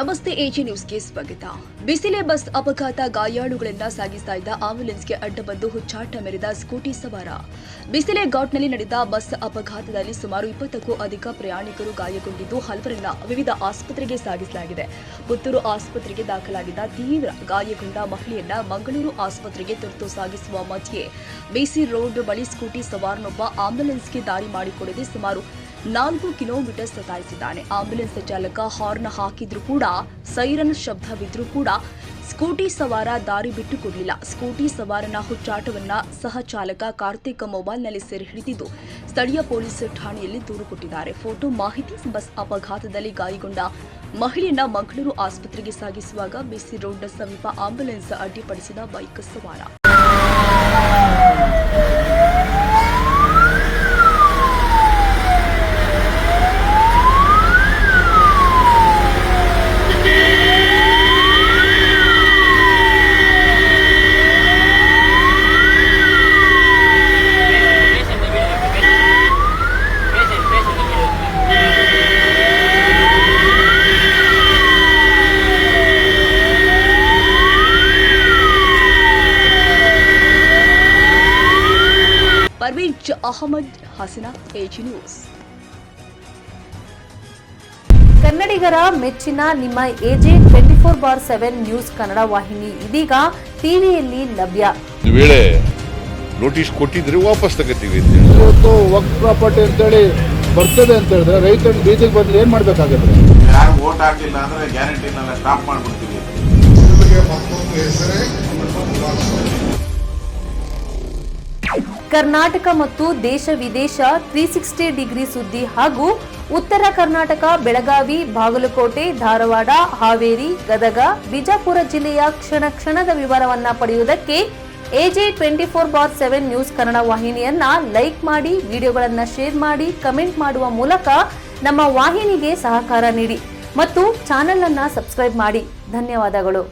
ನಮಸ್ತೆ ಎಜಿ ನ್ಯೂಸ್ಗೆ ಸ್ವಾಗತ. ಬಿಸಿಲೆ ಬಸ್ ಅಪಘಾತ, ಗಾಯಾಳುಗಳನ್ನ ಸಾಗಿಸ್ತಾ ಇದ್ದ ಆಂಬ್ಯುಲೆನ್ಸ್ಗೆ ಅಡ್ಡ ಬಂದು ಹುಚ್ಚಾಟ ಮೆರೆದ ಸ್ಕೂಟಿ ಸವಾರ. ಬಿಸಿಲೆ ಘಾಟ್ನಲ್ಲಿ ನಡೆದ ಬಸ್ ಅಪಘಾತದಲ್ಲಿ ಸುಮಾರು 20ಕ್ಕೂ ಅಧಿಕ ಪ್ರಯಾಣಿಕರು ಗಾಯಗೊಂಡಿದ್ದು ಹಲವರನ್ನ ವಿವಿಧ ಆಸ್ಪತ್ರೆಗೆ ಸಾಗಿಸಲಾಗಿದೆ. ಪುತ್ತೂರು ಆಸ್ಪತ್ರೆಗೆ ದಾಖಲಾಗಿದ್ದ ತೀವ್ರ ಗಾಯಗೊಂಡ ಮಹಿಳೆಯನ್ನ ಮಂಗಳೂರು ಆಸ್ಪತ್ರೆಗೆ ತುರ್ತು ಸಾಗಿಸುವ ಮಧ್ಯೆ ಬಿಸಿ ರೋಡ್ ಬಳಿ ಸ್ಕೂಟಿ ಸವಾರನೊಬ್ಬ ಆಂಬ್ಯುಲೆನ್ಸ್ಗೆ ದಾರಿ ಮಾಡಿಕೊಡದೆ ಸುಮಾರು 4 ಕಿಲೋಮೀಟರ್ ಸತಾಯಿಸಿದ್ದಾನೆ. ಆಂಬ್ಯುಲೆನ್ಸ್ ಚಾಲಕ ಹಾರ್ನ್ ಹಾಕಿದ್ರೂ ಕೂಡ, ಸೈರನ್ ಶಬ್ದವಿದ್ರೂ ಕೂಡ ಸ್ಕೂಟಿ ಸವಾರ ದಾರಿ ಬಿಟ್ಟುಕೊಡಲಿಲ್ಲ. ಸ್ಕೂಟಿ ಸವಾರನ ಹುಚ್ಚಾಟವನ್ನ ಸಹ ಚಾಲಕ ಕಾರ್ತಿಕ್ ಮೊಬೈಲ್ನಲ್ಲಿ ಸೆರೆ ಹಿಡಿದಿದ್ದು ಸ್ಥಳೀಯ ಪೊಲೀಸ್ ಠಾಣೆಯಲ್ಲಿ ದೂರು ಕೊಟ್ಟಿದ್ದಾರೆ. ಫೋಟೋ ಮಾಹಿತಿ. ಬಸ್ ಅಪಘಾತದಲ್ಲಿ ಗಾಯಗೊಂಡ ಮಹಿಳೆಯನ್ನ ಮಂಗಳೂರು ಆಸ್ಪತ್ರೆಗೆ ಸಾಗಿಸುವಾಗ ಬಿಸಿ ರೋಡ್ ಸಮೀಪ ಆಂಬ್ಯುಲೆನ್ಸ್ ಅಡ್ಡಿಪಡಿಸಿದ ಬೈಕ್ ಸವಾರ. Parvez Ahmed, Hassan, AG news. ಕನ್ನಡಿಗರ ಮೆಚ್ಚಿನ ನಿಮ್ಮ ಎಜೆ 24/7 ನ್ಯೂಸ್ ಕನ್ನಡ ವಾಹಿನಿ ಇದೀಗ ಟಿವಿಯಲ್ಲಿ ಲಭ್ಯ. ಒಂದು ವೇಳೆ ನೋಟಿಸ್ ಕೊಟ್ಟಿದ್ರೆ ವಾಪಸ್ ತಗೋತೀವಿ. ಇವತ್ತು ವಕ್ಫ್ ಪ್ರಾಪರ್ಟಿ ಅಂತೇಳಿ ಬರ್ತದೆ ಅಂತ ಹೇಳಿದ್ರೆ ರೈತರು ಬೀದಿಗೆ ಬಂದ್ರೆ ಏನ್ ಮಾಡ್ಬೇಕಾಗತ್ತೆ? ಯಾರು ವೋಟ್ ಹಾಕಿಲ್ಲ ಅಂದ್ರೆ ಗ್ಯಾರಂಟಿನೆಲ್ಲ ಸ್ಟಾಪ್ ಮಾಡ್ಬಿಡ್ತೀವಿ. ಕರ್ನಾಟಕ ಮತ್ತು ದೇಶ ವಿದೇಶ 360 ಡಿಗ್ರಿ ಸುದ್ದಿ ಹಾಗೂ ಉತ್ತರ ಕರ್ನಾಟಕ, ಬೆಳಗಾವಿ, ಬಾಗಲಕೋಟೆ, ಧಾರವಾಡ, ಹಾವೇರಿ, ಗದಗ, ಬಿಜಾಪುರ ಜಿಲ್ಲೆಯ ಕ್ಷಣ ಕ್ಷಣದ ವಿವರವನ್ನ ಪಡೆಯುವುದಕ್ಕೆ ಎಜೆ 24/7 ನ್ಯೂಸ್ ಕನ್ನಡ ವಾಹಿನಿಯನ್ನ ಲೈಕ್ ಮಾಡಿ, ವಿಡಿಯೋಗಳನ್ನ ಶೇರ್ ಮಾಡಿ, ಕಮೆಂಟ್ ಮಾಡುವ ಮೂಲಕ ನಮ್ಮ ವಾಹಿನಿಗೆ ಸಹಕಾರ ನೀಡಿ ಮತ್ತು ಚಾನೆಲ್ ಅನ್ನ ಸಬ್ಸ್ಕ್ರೈಬ್ ಮಾಡಿ. ಧನ್ಯವಾದಗಳು.